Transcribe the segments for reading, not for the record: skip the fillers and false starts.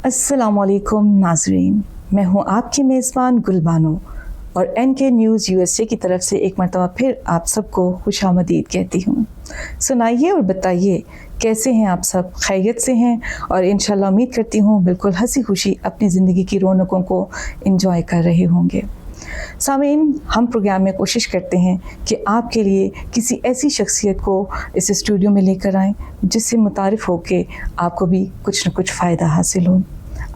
अस्सलाम वालेकुम नाज़रीन, मैं हूँ आपकी मेज़बान गुलबानो और NK न्यूज़ USA की तरफ से एक मरतबा फिर आप सबको खुशामदीद कहती हूँ। सुनाइए और बताइए कैसे हैं आप सब, खैरियत से हैं, और इंशाल्लाह उम्मीद करती हूँ बिल्कुल हंसी खुशी अपनी ज़िंदगी की रौनकों को एंजॉय कर रहे होंगे। सामीन, हम प्रोग्राम में कोशिश करते हैं कि आपके लिए किसी ऐसी शख्सियत को इस स्टूडियो में लेकर आएँ जिससे मुतारिफ़ हो के आपको भी कुछ न कुछ फ़ायदा हासिल हो।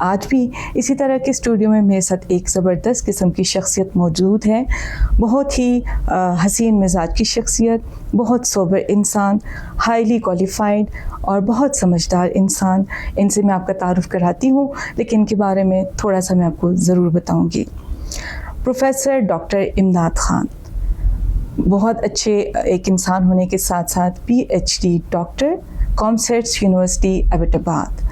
आज भी इसी तरह के स्टूडियो में मेरे साथ एक ज़बरदस्त किस्म की शख्सियत मौजूद है। बहुत ही हसीन मिजाज की शख्सियत, बहुत सोबर इंसान, हाईली क्वालिफाइड और बहुत समझदार इंसान। इनसे मैं आपका तारुफ़ कराती हूँ, लेकिन इनके बारे में थोड़ा सा मैं आपको ज़रूर बताऊँगी। प्रोफेसर डॉक्टर इमदाद ख़ान बहुत अच्छे एक इंसान होने के साथ साथ PhD doctor, COMSATS university Abbottabad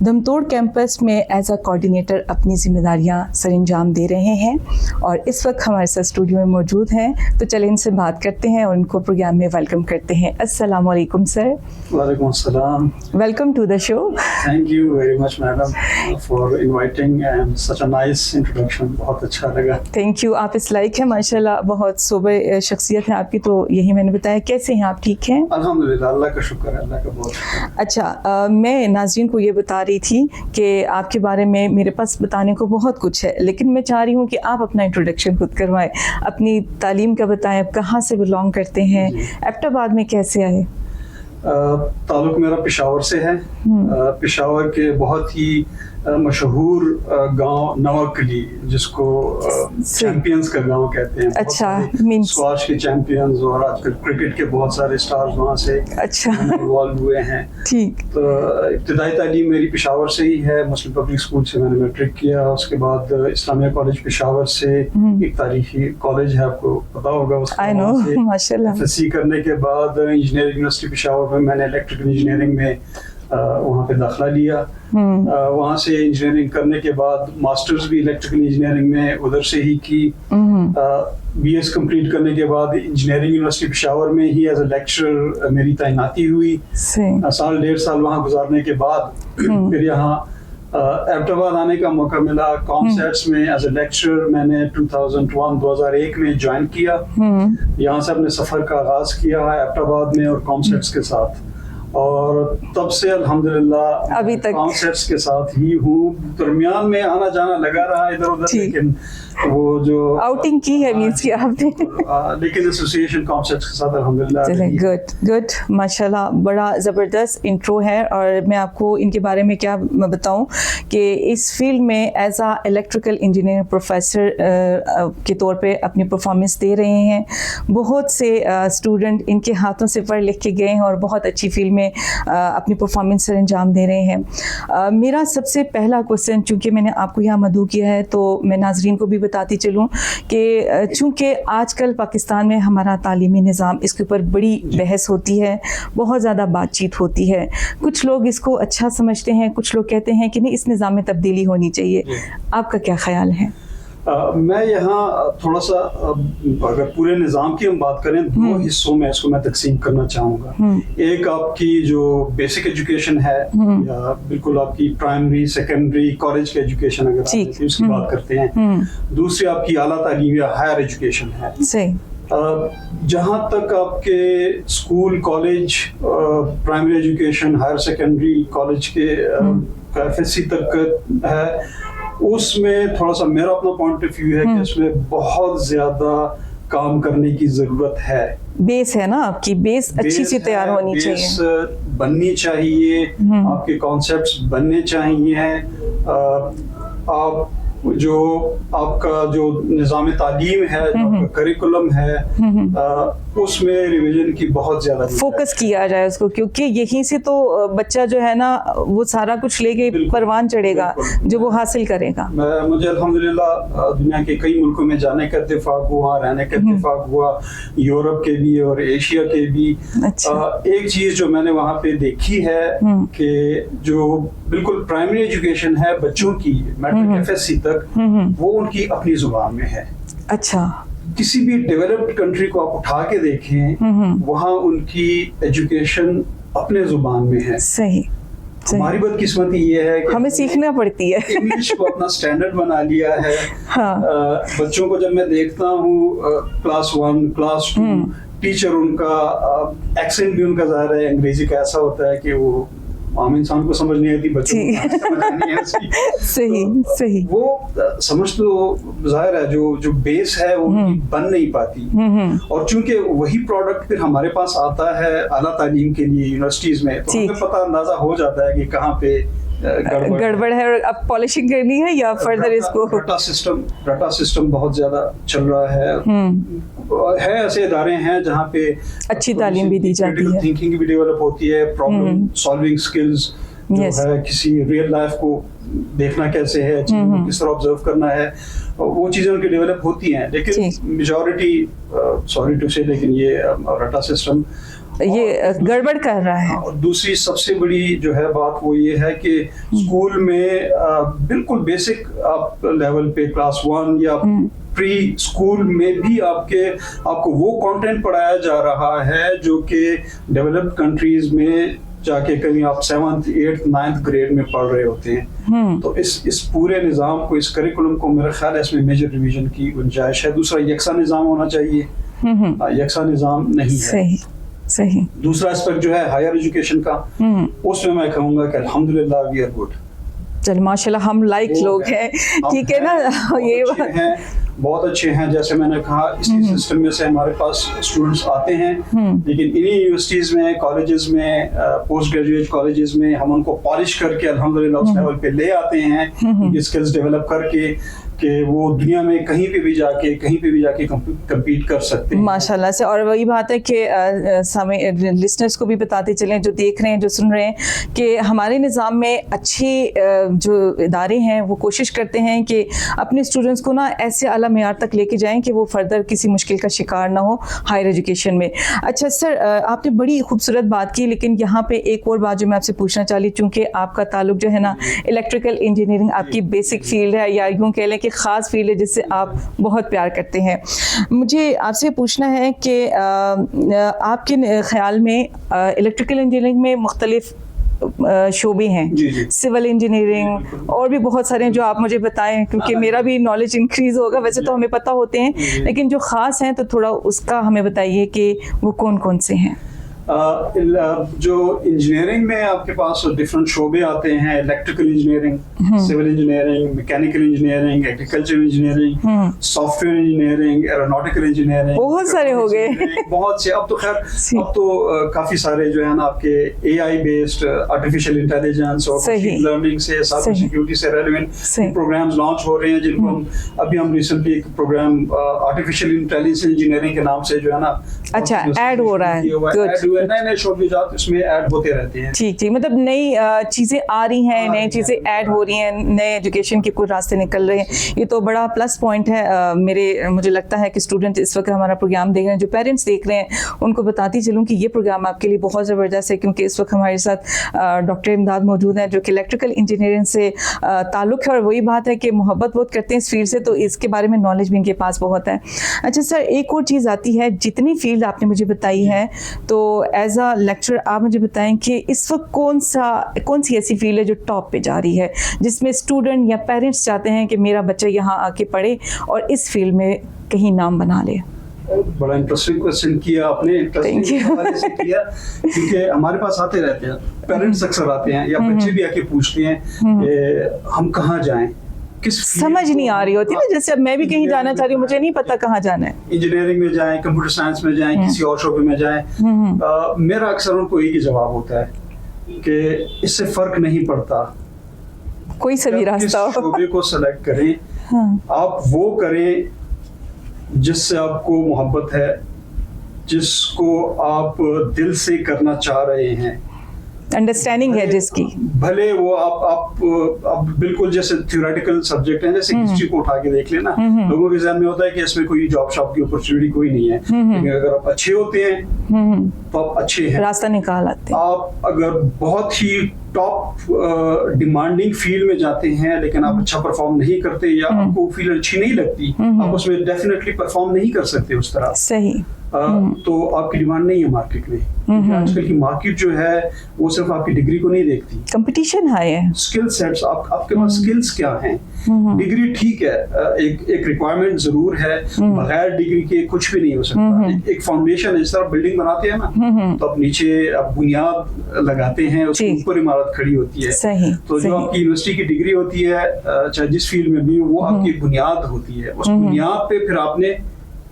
Dhamtour campus में एज अ कोऑर्डिनेटर अपनी ज़िम्मेदारियां सरअंजाम दे रहे हैं और इस वक्त हमारे साथ स्टूडियो में मौजूद हैं। तो चलें इनसे बात करते हैं और उनको प्रोग्राम में वेलकम करते हैं। अस्सलाम वालेकुम सर। वालेकुम अस्सलाम। Welcome to the show. Thank you very much madam for inviting and such a nice introduction, बहुत अच्छा लगा। Thank you. आप इस लाइक हैं माशाल्लाह, बहुत सोबर शख्सियत है आपकी, तो यही मैंने बताया। कैसे हैं आप, ठीक हैं? अल्हम्दुलिल्लाह, अल्लाह का शुक्र है, अल्लाह का बहुत शुक्र। अच्छा, मैं नाज़रीन को ये बता रही थी कि आपके बारे में मेरे पास बताने को बहुत कुछ है, लेकिन मैं चाह रही हूँ कि आप अपना इंट्रोडक्शन खुद करवाएं, अपनी तालीम का बताएं, आप कहाँ से बिलोंग करते हैं, एबटाबाद में कैसे आए? ताल्लुक मेरा पेशावर से है। पेशावर के बहुत ही मशहूर गांव नवाकली, जिसको चैंपियंस का गांव कहते हैं। अच्छा, स्क्वाश के चैंपियंस और आजकल क्रिकेट के बहुत सारे स्टार्स वहाँ से इन्वॉल्व हुए हैं। ठीक। तो इब्तिदाई तालीम मेरी पेशावर से ही है। मुस्लिम पब्लिक स्कूल से मैंने मैट्रिक किया, उसके बाद इस्लामिया कॉलेज पेशावर से, एक तारीखी कॉलेज है, आपको पता होगा। FSC करने के बाद इंजीनियरिंग यूनिवर्सिटी पेशावर में मैंने इलेक्ट्रिकल इंजीनियरिंग में वहाँ पे दाखिला लिया। वहाँ से इंजीनियरिंग करने के बाद मास्टर्स भी इलेक्ट्रिकल इंजीनियरिंग में उधर से ही की। BS कंप्लीट करने के बाद इंजीनियरिंग यूनिवर्सिटी पेशावर में ही एज अ लेक्चरर मेरी तैनाती हुई। साल डेढ़ साल वहाँ गुजारने के बाद फिर यहाँ एबटाबाद आने का मौका मिला। कॉमसेट्स में एज अ लेक्चरर मैंने 2001 में ज्वाइन किया। यहाँ से अपने सफ़र का आगाज किया है एबटाबाद में और कॉमसेट्स के साथ, और तब से अल्हम्दुलिल्लाह अभी तक कॉन्सेप्ट्स के साथ ही हूँ। दरमियान में आना जाना लगा रहा इधर उधर, लेकिन वो जो आउटिंग की है मींस की आपने, लेकिन एसोसिएशन कॉन्सेप्ट्स के साथ अल्हम्दुलिल्लाह। गुड माशाल्लाह, बड़ा ज़बरदस्त इंट्रो है। और मैं आपको इनके बारे में क्या बताऊं कि इस फील्ड में एज आ इलेक्ट्रिकल इंजीनियरिंग प्रोफेसर के तौर पे अपनी परफॉर्मेंस दे रहे हैं। बहुत से स्टूडेंट इनके हाथों से पढ़ लिख के गए हैं और बहुत अच्छी फील्ड में अपनी परफॉर्मेंस सर अंजाम दे रहे हैं। मेरा सबसे पहला क्वेश्चन, चूँकि मैंने आपको यहाँ मदऊ किया है तो मैं नाजरीन को भी बताती चलूँ कि चूँकि आजकल पाकिस्तान में हमारा तालीमी निज़ाम, इसके ऊपर बड़ी बहस होती है, बहुत ज़्यादा बातचीत होती है। कुछ लोग इसको अच्छा समझते हैं, कुछ लोग कहते हैं कि नहीं, इस निज़ाम में तब्दीली होनी चाहिए। आपका क्या ख्याल है? मैं यहाँ थोड़ा सा, अगर पूरे निज़ाम की हम बात करें, दो हिस्सों में इसको मैं तकसीम करना चाहूँगा। एक आपकी जो बेसिक एजुकेशन है, या बिल्कुल आपकी प्राइमरी, सेकेंडरी, कॉलेज की एजुकेशन अगर उसकी बात करते हैं। दूसरी आपकी आला तालीम या हायर एजुकेशन है। जहाँ तक आपके school, college, primary education, higher secondary, college के FSC तक है, उसमें थोड़ा सा मेरा अपना पॉइंट ऑफ व्यू है कि इसमें बहुत ज्यादा काम करने की जरूरत है। बेस है ना आपकी, बेस अच्छी सी तैयार होनी चाहिए, बेस बननी चाहिए, आपके कॉन्सेप्ट्स बनने चाहिए। आप जो आपका जो निज़ाम तालीम है, जो आपका करिकुलम है, उसमें रिवीजन की बहुत ज़्यादा फोकस किया जाए उसको, क्योंकि यहीं से तो बच्चा जो है ना वो सारा कुछ लेके परवान चढ़ेगा जो वो हासिल करेगा। मुझे अल्हम्दुलिल्लाह दुनिया के कई मुल्कों में जाने का इत्तेफाक हुआ, रहने का इत्तेफाक हुआ, यूरोप के भी और एशिया के भी। एक चीज़ जो मैंने वहाँ पे देखी है कि जो बिल्कुल प्राइमरी एजुकेशन है बच्चों की, मैट्रिक FSC तक, वो उनकी अपनी जुबान में है। अच्छा, किसी भी डेवलप्ड कंट्री को आप उठा के देखें, वहाँ उनकी एजुकेशन अपने जुबान में है। सही। हमारी बदकिस्मती ये है कि हमें सीखना पड़ती है, इंग्लिश को अपना स्टैंडर्ड बना लिया है। हाँ। बच्चों को जब मैं देखता हूँ क्लास 1 क्लास 2, टीचर उनका एक्सेंट भी उनका ज़ाहिर है अंग्रेजी का ऐसा होता है कि वो आम इंसान को समझ नहीं आती, बच्चों को समझ नहीं है उसकी। सही सही। वो समझ तो जाहिर है जो बेस है वो बन नहीं पाती, और चूंकि वही प्रोडक्ट फिर हमारे पास आता है आला तालीम के लिए यूनिवर्सिटीज में, तो हमें पता अंदाजा हो जाता है कि कहाँ पे गड़बड़ है और अब पॉलिशिंग करनी है या फर्दर इसको। रटा सिस्टम बहुत ज्यादा चल रहा है ऐसे इदारे हैं जहाँ पे अच्छी तालीम भी दी जाती है, थिंकिंग भी डेवलप होती है, प्रॉब्लम सॉल्विंग स्किल्स जो है, किसी रियल लाइफ को देखना कैसे है, चीजों को किस तरह ऑब्जर्व करना है, वो चीजें उनकी डेवलप होती हैं। लेकिन मेजॉरिटी, सॉरी टू से, लेकिन ये रटा सिस्टम ये गड़बड़ कर रहा है। और दूसरी सबसे बड़ी जो है बात वो ये है कि स्कूल में बिल्कुल बेसिक आप लेवल पे क्लास 1 या प्री स्कूल में भी आपको वो कंटेंट पढ़ाया जा रहा है जो कि डेवलप्ड कंट्रीज में जाके कहीं आप 7th 8th 9th ग्रेड में पढ़ रहे होते हैं। तो इस पूरे निज़ाम को, इस करिकुलम को मेरा ख्याल है इसमें मेजर रिवीजन की गुंजाइश है। दूसरा, यकसा निज़ाम होना चाहिए, यकसा निज़ाम नहीं है। सही। दूसरा एस्पेक्ट जो है हायर एजुकेशन का, उसमें मैं कहूँगा कि अल्हम्दुलिल्लाह वी आर गुड। चल माशाल्लाह, हम लाइक लोग हैं, ठीक है ना, ये बहुत अच्छे हैं। जैसे मैंने कहा, इसी सिस्टम में से हमारे पास स्टूडेंट्स आते हैं, लेकिन इन्हीं यूनिवर्सिटीज में, कॉलेजेस में, पोस्ट ग्रेजुएट कॉलेजेस में हम उनको पॉलिश करके अल्हम्दुलिल्लाह उस लेवल पे ले आते हैं, उनकी स्किल्स डेवलप करके कि वो दुनिया में कहीं पे भी जाके कम्पीट कर सकते हैं माशाल्लाह से। और वही बात है कि लिसनर्स को भी बताते चलें, जो देख रहे हैं, जो सुन रहे हैं, कि हमारे निज़ाम में अच्छे जो इदारे हैं वो कोशिश करते हैं कि अपने स्टूडेंट्स को ना ऐसे आला मेयार तक लेके जाएं कि वो फर्दर किसी मुश्किल का शिकार ना हो हायर एजुकेशन में। अच्छा सर, आपने बड़ी खूबसूरत बात की, लेकिन यहाँ पे एक और बात जो मैं आपसे पूछना चाह रही, चूँकि आपका ताल्लुक जो है ना इलेक्ट्रिकल इंजीनियरिंग आपकी बेसिक फील्ड है, या यूँ कह लें कि ख़ास फील्ड है जिससे आप बहुत प्यार करते हैं। मुझे आपसे पूछना है कि आपके ख्याल में इलेक्ट्रिकल इंजीनियरिंग में मुख्तलिफ शोबे हैं, सिविल इंजीनियरिंग और भी बहुत सारे हैं, जो आप मुझे बताएं, क्योंकि मेरा भी नॉलेज इंक्रीज होगा। वैसे तो हमें पता होते हैं, लेकिन जो ख़ास हैं तो थोड़ा उसका हमें बताइए कि वो कौन कौन से हैं। जो इंजीनियरिंग में आपके पास डिफरेंट शोबे आते हैं, electrical engineering, civil engineering, mechanical engineering, agriculture engineering, software engineering, aeronautical engineering, बहुत सारे हो गए, बहुत से। अब तो खैर अब तो काफी सारे जो है ना आपके AI बेस्ड, आर्टिफिशियल इंटेलिजेंस और मशीन लर्निंग से, साइबर सिक्योरिटी से रेलेवेंट प्रोग्राम्स लॉन्च हो रहे हैं, जिनको हम रिसेंटली एक प्रोग्राम आर्टिफिशियल इंटेलिजेंस इंजीनियरिंग के नाम से जो है ना, अच्छा, ऐड हो रहा है, नए शोबेजात इसमें ऐड होते रहते हैं। ठीक, मतलब नई चीज़ें आ रही हैं, नई चीज़ें ऐड हो रही हैं, नए एजुकेशन के कुछ रास्ते निकल रहे हैं। ये तो बड़ा प्लस पॉइंट है। मुझे लगता है कि स्टूडेंट इस वक्त हमारा प्रोग्राम देख रहे हैं, जो पेरेंट्स देख रहे हैं, उनको बताती चलूँ कि ये प्रोग्राम आपके लिए बहुत ज़बरदस्त है, क्योंकि इस वक्त हमारे साथ डॉक्टर इमदाद मौजूद हैं, जो कि इलेक्ट्रिकल इंजीनियरिंग से ताल्लुक़ है, और वही बात है कि मोहब्बत बहुत करते हैं इस फील्ड से, तो इसके बारे में नॉलेज भी इनके पास बहुत है। अच्छा सर, एक और चीज़ आती है, जितनी फील्ड आपने मुझे बताई है, तो एज अ लेक्चरर आप मुझे बताएं कि इस वक्त कौन सी ऐसी फील्ड है जो टॉप पे जा रही है, जिसमें स्टूडेंट या पेरेंट्स चाहते हैं कि मेरा बच्चा यहाँ आके पढ़े और इस फील्ड में कहीं नाम बना ले। बड़ा इंटरेस्टिंग क्वेश्चन किया आपने, इंटरेस्टिंग हवाले से किया, क्योंकि हमारे पास आते रहते हैं पेरेंट्स, अक्सर आते हैं या बच्चे भी आके पूछते हैं कि हम कहाँ जाएं, समझ नहीं आ रही होती ना, जैसे अब मैं भी कहीं जाना चाह रही हूँ, मुझे नहीं पता कहाँ जाना है, इंजीनियरिंग में जाएं, कंप्यूटर साइंस में जाएं, किसी और शोबे में जाएं। मेरा अक्सर उनको एक ही जवाब होता है कि इससे फर्क नहीं पड़ता, कोई सभी रास्ता हो, शोबे को सेलेक्ट करें, आप वो करें जिससे आपको मोहब्बत है, जिसको आप दिल से करना चाह रहे हैं, अंडरस्टैंडिंग है जिसकी, भले वो आप बिल्कुल जैसे थ्योरेटिकल सब्जेक्ट है, जैसे हिस्ट्री को उठा के देख लेना, लोगों के ज़हन में होता है कि इसमें कोई जॉब शॉप की अपॉर्चुनिटी कोई नहीं है, लेकिन अगर आप अच्छे होते हैं तो आप अच्छे हैं, रास्ता निकाल आते हैं। आप अगर बहुत ही ٹاپ ڈیمانڈنگ فیلڈ میں جاتے ہیں لیکن آپ اچھا پرفارم نہیں کرتے یا آپ کو فیلڈ اچھی نہیں لگتی, آپ اس میں ڈیفینیٹلی پرفارم نہیں کر سکتے اس طرح. صحیح. تو آپ کی ڈیمانڈ نہیں ہے مارکیٹ میں. آج کل کی مارکیٹ جو ہے وہ صرف آپ کی ڈگری کو نہیں دیکھتی, کمپٹیشن ہائی ہے. اسکل سیٹس, آپ کے پاس اسکلس کیا ہیں. ڈگری ٹھیک ہے, ایک ریکوائرمنٹ ضرور ہے, بغیر ڈگری کے کچھ بھی نہیں ہو سکتا. ایک فاؤنڈیشن جس طرح بلڈنگ بناتے ہیں نا, تو آپ نیچے آپ بنیاد لگاتے ہیں, اس کے اوپر عمارت کھڑی ہوتی ہے. تو جو آپ کی یونیورسٹی کی ڈگری ہوتی ہے چاہے جس فیلڈ میں بھی, وہ آپ کی بنیاد ہوتی ہے. اس بنیاد پہ پھر آپ نے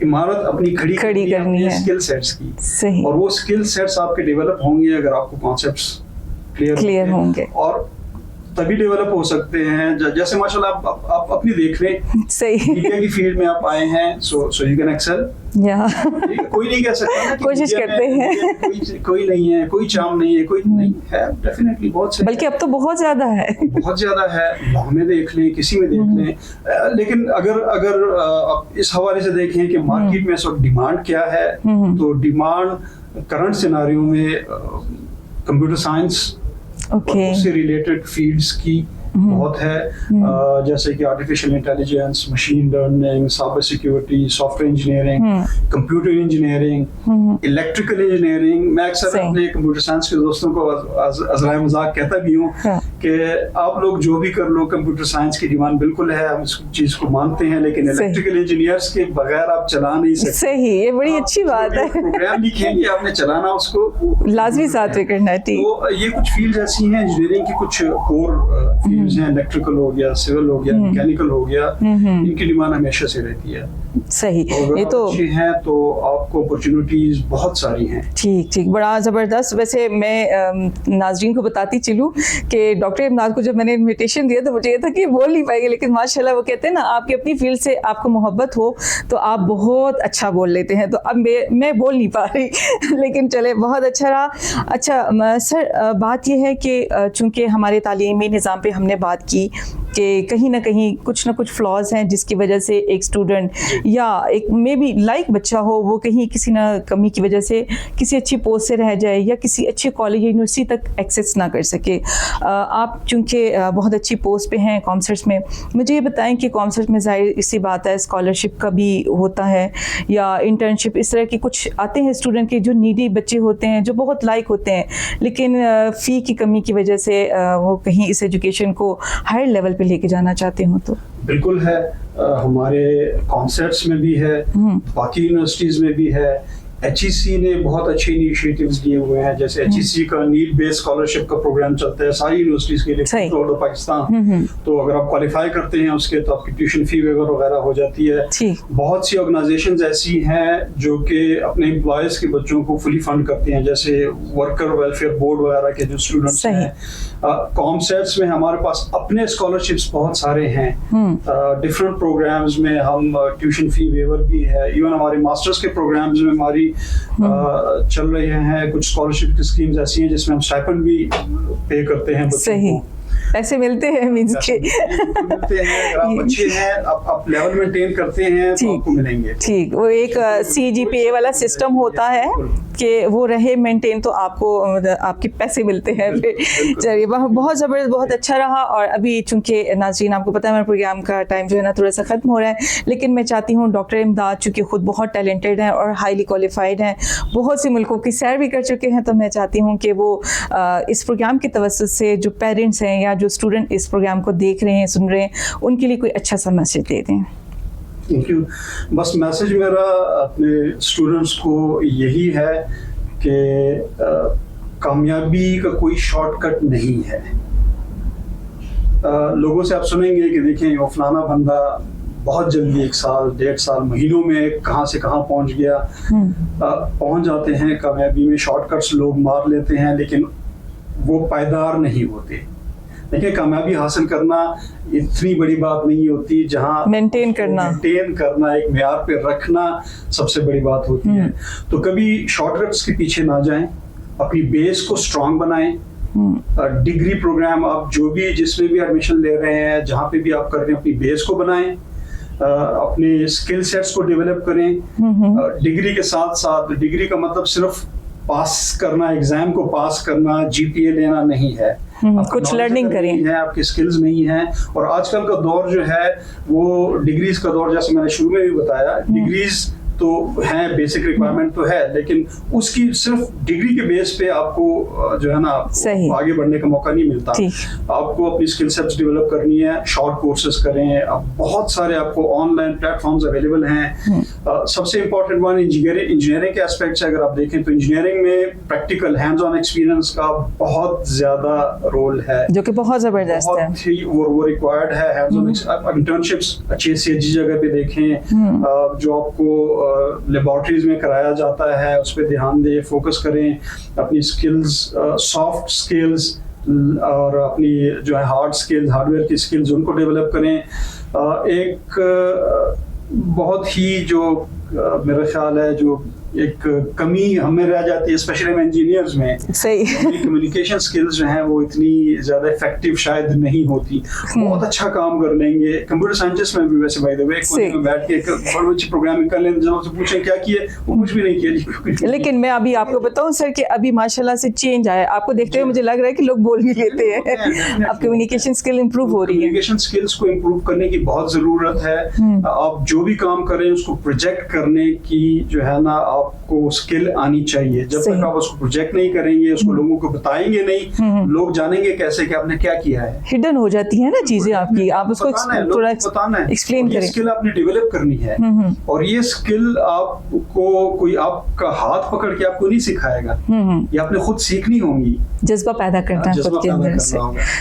عمارت اپنی کھڑی کرنی ہے اسکل سیٹس کی. اور وہ اسکل سیٹس آپ کے ڈیولپ ہوں گے اگر آپ کو کانسیپٹس کلیئر ہوں گے, اور تبھی ڈیولپ ہو سکتے ہیں. جیسے ماشاءاللہ آپ اپنی دیکھ لیں, میڈیا کی فیلڈ میں آپ آئے ہیں, سو یو کین ایکسل. کوئی نہیں کہہ سکتا, کوشش کرتے ہیں, کوئی نہیں ہے, کوئی چام نہیں ہے, کوئی نہیں ہے, ڈیفینیٹلی بہت سے, بلکہ اب تو بہت زیادہ ہے, بہت زیادہ ہے. ہمیں دیکھ لیں, کسی میں دیکھ لیں. لیکن اگر آپ اس حوالے سے دیکھیں کہ مارکیٹ میں اس وقت ڈیمانڈ کیا ہے, تو ڈیمانڈ کرنٹ سیناریو میں کمپیوٹر سائنس سے ریلیٹڈ فیلڈس کی بہت ہے, جیسے کہ artificial intelligence, machine learning, cyber security, soft ware engineering, computer engineering, electrical engineering. میں اکثر اپنے کمپیوٹر سائنس کے دوستوں کو ازرائے مذاق کہتا بھی ہوں کہ آپ لوگ جو بھی کر لو, کمپیوٹر سائنس کی ڈیمانڈ بالکل ہے, ہم اس چیز کو مانتے ہیں, لیکن الیکٹریکل انجینئرس کے بغیر آپ چلا نہیں سکتے. صحیح, یہ بڑی اچھی بات ہے. پروگرام لکھیں گے, آپ نے چلانا اس کو لازمی ساتھ میں کرنا ہے. تو یہ کچھ فیلڈ ایسی ہیں انجینئرنگ کی, کچھ کور فیلڈز ہیں, الیکٹریکل ہو گیا, سول ہو گیا, میکینیکل ہو گیا, ان کی ڈیمانڈ ہمیشہ سے رہتی ہے. صحیح, یہ تو اچھے ہیں تو آپ کو اپرچونٹیز بہت ساری ہیں. ٹھیک, بڑا زبردست. ویسے میں ناظرین کو بتاتی چلوں کہ ڈاکٹر امداد کو جب میں نے انویٹیشن دیا تو مجھے یہ تھا کہ بول نہیں پائے گا, لیکن ماشاءاللہ وہ کہتے ہیں نا, آپ کی اپنی فیلڈ سے آپ کو محبت ہو تو آپ بہت اچھا بول لیتے ہیں. تو اب میں بول نہیں پا رہی, لیکن چلے بہت اچھا رہا. اچھا سر, بات یہ ہے کہ چونکہ ہمارے تعلیمی نظام پہ ہم نے بات کی کہ کہیں نہ کہیں کچھ نہ کچھ فلاز ہیں جس کی وجہ سے ایک اسٹوڈنٹ یا ایک مے بی لائک بچہ ہو, وہ کہیں کسی نہ کمی کی وجہ سے کسی اچھی پوسٹ سے رہ جائے یا کسی اچھے کالج یا یونیورسٹی تک ایکسیس نہ کر سکے. آپ چونکہ بہت اچھی پوسٹ پہ ہیں کامسرٹس میں, مجھے یہ بتائیں کہ کامسرٹ میں ظاہر اسی بات ہے, اسکالرشپ کا بھی ہوتا ہے یا انٹرنشپ, اس طرح کے کچھ آتے ہیں اسٹوڈنٹ کے جو نیڈی بچے ہوتے ہیں, جو بہت لائک ہوتے ہیں, لیکن فی کی کمی کی وجہ سے وہ کہیں اس ایجوکیشن کو ہائر لیول پہ لے کے جانا چاہتے ہوں. تو بالکل ہے, ہمارے کانسرٹس میں بھی ہے, باقی یونیورسٹیز میں بھی ہے. ایچ ای سی نے بہت اچھے انیشیٹیوز لیے ہوئے ہیں, جیسے ایچ ای سی کا نیڈ بیس اسکالرشپ کا پروگرام چلتا ہے ساری یونیورسٹیز کے لیے تھرو آؤٹ پاکستان. تو اگر آپ کوالیفائی کرتے ہیں اس کے تو آپ کی ٹیوشن فی وغیرہ ہو جاتی ہے. بہت سی آرگنائزیشنز ایسی ہیں جو کہ اپنے امپلائیز کے بچوں کو فلی فنڈ کرتے ہیں, جیسے ورکر ویلفیئر بورڈ وغیرہ کے جو اسٹوڈنٹس ہیں. کامسیٹس میں ہمارے پاس اپنے اسکالرشپس بہت سارے ہیں, ڈفرینٹ پروگرامز میں ہم ٹیوشن فی ویور بھی ہے. ایون ہمارے ماسٹرز کے پروگرامز میں ہماری چل رہے ہیں کچھ اسکالرشپ کی اسکیمز ایسی ہیں جس میں ہم اسٹائپنڈ بھی پے کرتے ہیں بچوں کو. ایسے ملتے ہیں, مینس کے ملتے ہیں, اگر آپ اچھے ہیں, آپ لیول مینٹین کرتے ہیں تو آپ کو ملیں گے. ٹھیک, وہ ایک سی جی پی اے والا سسٹم ہوتا ہے کہ وہ رہے مینٹین تو آپ کو آپ کے پیسے ملتے ہیں. چلیے بہت زبردست, بہت اچھا رہا. اور ابھی چونکہ ناظرین آپ کو پتہ ہے ہمارے پروگرام کا ٹائم جو ہے نا تھوڑا سا ختم ہو رہا ہے, لیکن میں چاہتی ہوں ڈاکٹر امداد چونکہ خود بہت ٹیلنٹڈ ہیں اور ہائیلی کوالیفائڈ ہیں, بہت سی ملکوں کی سیر بھی کر چکے ہیں, تو میں چاہتی ہوں کہ وہ اس پروگرام کے توسط سے جو پیرنٹس ہیں یا جو اسٹوڈنٹ اس پروگرام کو دیکھ رہے ہیں, سن رہے ہیں, ان کے لیے کوئی اچھا سا میسج دے دیں. Thank you. بس میسج میرا اپنے اسٹوڈنٹس کو یہی ہے کہ کامیابی کا کوئی شارٹ کٹ نہیں ہے. لوگوں سے آپ سنیں گے کہ دیکھیں وہ فلانا بندہ بہت جلدی 1 سال 1.5 سال مہینوں میں کہاں سے کہاں پہنچ گیا. پہنچ جاتے ہیں کامیابی میں, شارٹ کٹس لوگ مار لیتے ہیں, لیکن وہ پائیدار نہیں ہوتے. دیکھیں کامیابی حاصل کرنا اتنی بڑی بات نہیں ہوتی, جہاں مینٹین کرنا ایک معیار پہ رکھنا سب سے بڑی بات ہوتی ہے. تو کبھی شارٹ کٹس کے پیچھے نہ جائیں, اپنی بیس کو اسٹرانگ بنائیں. ڈگری پروگرام آپ جو بھی جس میں بھی ایڈمیشن لے رہے ہیں, جہاں پہ بھی آپ کر رہے ہیں, اپنی بیس کو بنائیں, اپنے اسکل سیٹس کو ڈیولپ کریں. ڈگری کے ساتھ ساتھ, ڈگری کا مطلب صرف پاس کرنا, ایگزام کو پاس کرنا, جی پی اے لینا نہیں ہے. کچھ لرننگ کریں, آپ کے سکلز نہیں ہیں. اور آج کل کا دور جو ہے وہ ڈگریز کا دور, جیسے میں نے شروع میں بھی بتایا, ڈگریز تو ہیں, بیسک ریکوائرمنٹ تو ہے, لیکن اس کی صرف ڈگری کے بیس پہ آپ کو جو ہے نا آگے بڑھنے کا موقع نہیں ملتا. آپ کو اپنی اسکل سیٹس ڈیولپ کرنی ہے, شارٹ کورسز کریں. اب بہت سارے آپ کو online platforms available ہیں. سب سے امپورٹنٹ ون انجینئرنگ کے ایسپیکٹ سے اگر آپ دیکھیں تو انجینئرنگ میں پریکٹیکل ہینڈز آن ایکسپیرینس کا بہت زیادہ رول ہے, جو کہ بہت زبردست ہے, وہ ریکوائرڈ ہے. ہینڈز آن انٹرنشپس اچھی سے اچھی جگہ پہ دیکھیں, جو آپ کو لیبارٹریز میں کرایا جاتا ہے اس پہ دھیان دیں, فوکس کریں. اپنی اسکلز, سافٹ اسکلز اور اپنی جو ہے ہارڈ اسکلز, ہارڈ ویئر کی اسکلز, ان کو ڈیولپ کریں. ایک بہت ہی جو میرا خیال ہے جو ایک کمی ہمیں رہ جاتی ہے اسپیشلی ہم انجینئرز میں, کمیونیکیشن سکلز جو ہیں وہ اتنی زیادہ افیکٹو شاید نہیں ہوتی. بہت اچھا کام کر لیں گے کمپیوٹر سائنٹسٹ میں بھی, ویسے بائی دا وے بیٹھ کے بڑی اچھی پروگرامنگ کر لیں, جب سے پوچھیں کیا کیے, وہ کچھ بھی نہیں کیا. لیکن میں ابھی آپ کو بتاؤں سر کہ ابھی ماشاءاللہ سے چینج آیا, آپ کو دیکھتے ہوئے مجھے لگ رہا ہے کہ لوگ بول بھی لیتے ہیں. اب کمیونیکیشن اسکل امپروو ہو رہی ہے, کمیونیکیشن اسکلس کو امپروو کرنے کی بہت ضرورت ہے. آپ جو بھی کام کریں اس کو پروجیکٹ کرنے کی جو ہے نا آپ کو اسکل آنی چاہیے. جب تک آپ اس کو پروجیکٹ نہیں کریں گے, اس کو لوگوں کو بتائیں گے نہیں, لوگ جانیں گے کیسے کہ آپ نے کیا کیا ہے. ہڈن ہو جاتی ہے نا چیزیں آپ کی, آپ اس کو تھوڑا ایکسپلین کریں. یہ اسکل آپ نے ڈیولپ کرنی ہے, اور یہ اسکل آپ کو کوئی آپ کا ہاتھ پکڑ کے آپ کو نہیں سکھائے گا, یہ آپ نے خود سیکھنی ہوں گی. جذبہ پیدا کرنا ہے خود کے اندر سے.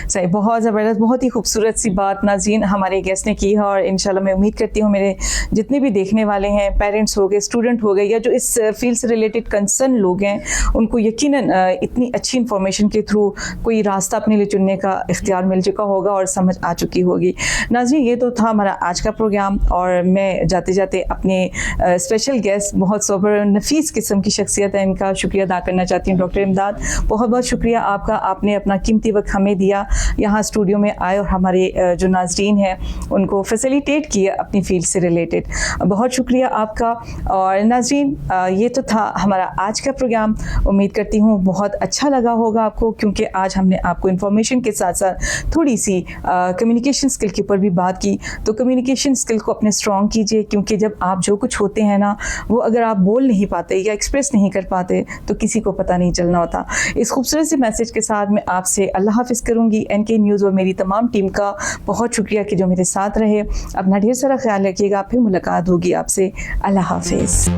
صحیح, بہت زبردست, بہت ہی خوبصورت سی بات ناظرین ہمارے گیسٹ نے کی ہے. اور انشاءاللہ میں امید کرتی ہوں میرے جتنے بھی دیکھنے والے ہیں, پیرنٹس ہو گئے, اسٹوڈنٹ ہو گئے, یا جو اس فیلڈ سے ریلیٹڈ کنسرن لوگ ہیں, ان کو یقیناً اتنی اچھی انفارمیشن کے تھرو کوئی راستہ اپنے لیے چننے کا اختیار مل چکا ہوگا اور سمجھ آ چکی ہوگی. ناظرین یہ تو تھا ہمارا آج کا پروگرام, اور میں جاتے جاتے اپنے اسپیشل گیسٹ, بہت سوبر نفیس قسم کی شخصیت ہے, ان کا شکریہ ادا کرنا چاہتی ہوں. ڈاکٹر امداد, بہت بہت شکریہ آپ کا, آپ نے اپنا قیمتی وقت ہمیں دیا, یہاں اسٹوڈیو میں آئے اور ہمارے جو ناظرین ہیں ان کو فیسیلیٹیٹ کیا اپنی فیلڈ سے ریلیٹڈ. بہت شکریہ آپ کا. اور ناظرین یہ تو تھا ہمارا آج کا پروگرام. امید کرتی ہوں بہت اچھا لگا ہوگا آپ کو, کیونکہ آج ہم نے آپ کو انفارمیشن کے ساتھ ساتھ تھوڑی سی کمیونیکیشن اسکل کے اوپر بھی بات کی. تو کمیونیکیشن اسکل کو اپنے اسٹرانگ کیجیے, کیونکہ جب آپ جو کچھ ہوتے ہیں نا, وہ اگر آپ بول نہیں پاتے یا ایکسپریس نہیں کر پاتے تو کسی کو پتہ نہیں چلنا ہوتا. اس خوبصورت سے میسج کے ساتھ میں آپ سے اللہ حافظ کروں گی. NK نیوز اور میری تمام ٹیم کا بہت شکریہ کہ جو میرے ساتھ رہے. اپنا ڈھیر سارا خیال رکھیے گا, پھر ملاقات ہوگی آپ سے. اللہ حافظ.